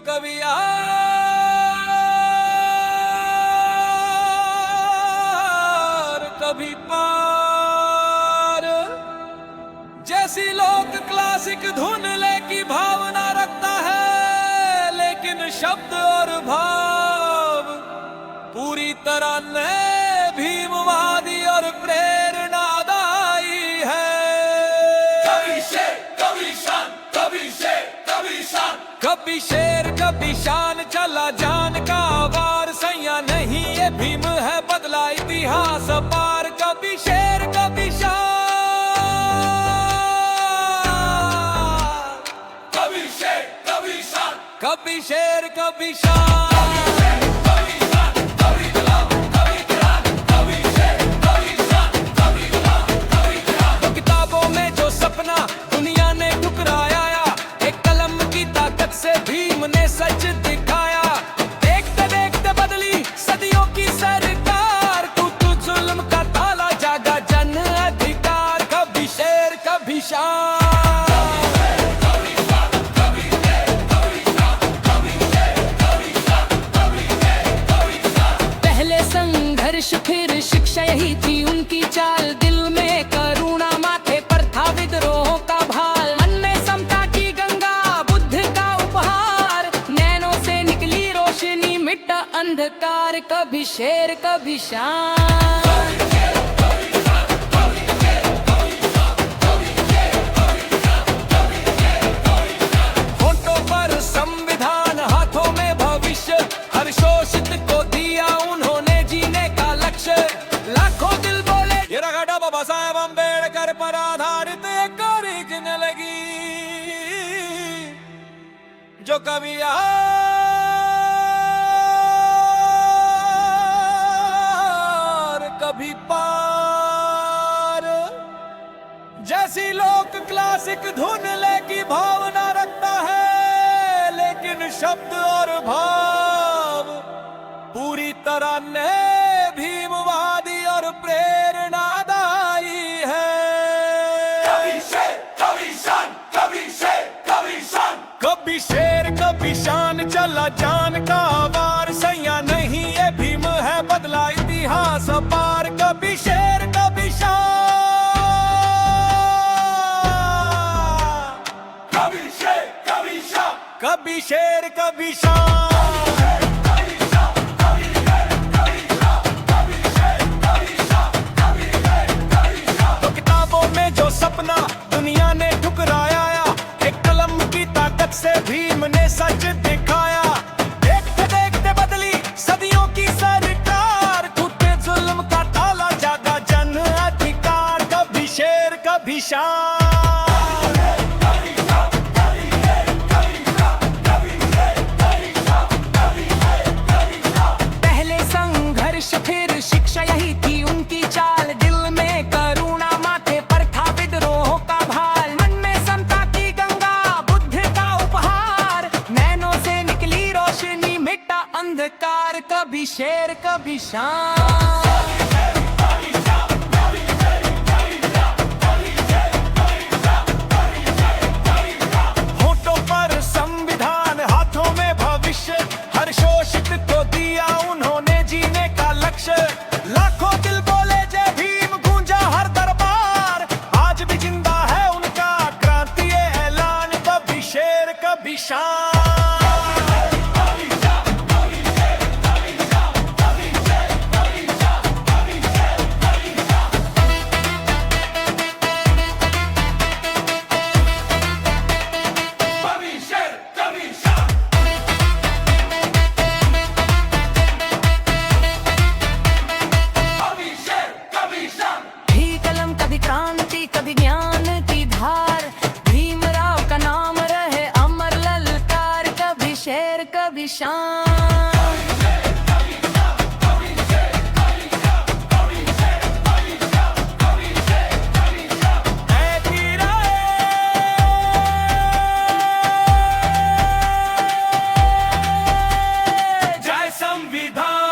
कभी यार कभी पार जैसी लोक क्लासिक धुन की भावना रखता है, लेकिन शब्द और भाव पूरी तरह ने भीमवादी और प्रेरणादायी है। कभी शेर कभी शान, कभी शेर कभी शान, कभी शेर कभी शान चला जान का वार, सैया नहीं ये भीम है बदला इतिहास पार। कभी शेर कभी शान, कभी शेर कभी शान, कभी शेर कभी शान। तो किताबों में जो सपना दुनिया ने ठुकराया, एक कलम की ताकत से भीम ने सच दिखाया। देखते देखते बदली सदियों की सरकार, तू जुल्म का ताला जागा जन अधिकार। कभी शेर कभी शान, पहले संघर्ष फिर शिक्षा यही थी उनकी चाल। दिल में करुणा माथे पर था विद्रोह का भाल, मन में समता की गंगा बुद्ध का उपहार। नैनों से निकली रोशनी मिटा अंधकार। कभी शेर कभी शान, होठों पर संविधान हाथों में भविष्य, हर शोषित को दिया उन्होंने जीने का लक्ष्य। लाखों दिल बोले ये रगड़ा बाबा साहेब अम्बेडकर पर आधारित एक ओरिजिनल लगी, जो कभी यार कभी पार जैसी लोक क्लासिक धुन की भावना रखता है, लेकिन शब्द और भाव पूरी तरह ने भीमवादी और प्रेरणादायी है। कभी शेर कभी शान, कभी शेर कभी शान, कभी शेर कभी शान चला जान का वार, सैया नहीं ये भीम है बदला इतिहास पार। कभी शेर कभी शान, कभी शेर कभी शान, कभी शेर कभी शान। तो किताबों में जो सपना दुनिया ने ठुकराया, एक कलम की ताकत से भीम ने सच दिखाया। देखते देखते बदली सदियों की सरकार, टूटे जुल्म का ताला जागा जन अधिकार। कभी शेर कभी शान, पहले संघर्ष फिर शिक्षा यही थी उनकी चाल। दिल में करुणा माथे पर था विद्रोह का भाल, मन में समता की गंगा बुद्ध का उपहार। नैनों से निकली रोशनी मिटा अंधकार। कभी शेर कभी शान, होठों पर संविधान हाथों में भविष्य, हर शोषित को दिया उन्होंने जीने का लक्ष्य। लाखों दिल बोले जय भीम गूंजा हर दरबार, आज भी जिंदा है उनका क्रांति ऐलान। कभी शेर कभी शान, कभी शेर कभी शान, कभी शेर कभी शान, भी कलम कभी क्रांति कभी ज्ञान की धार। भीमराव का नाम रहे अमर ललकार। कभी शेर कभी शान, जय संविधान।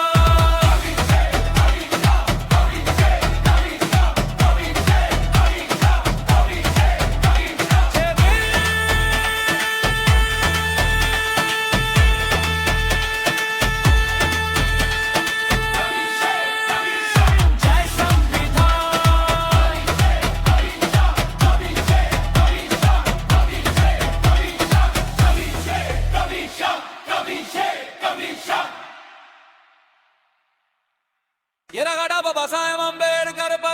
बाबासाहेब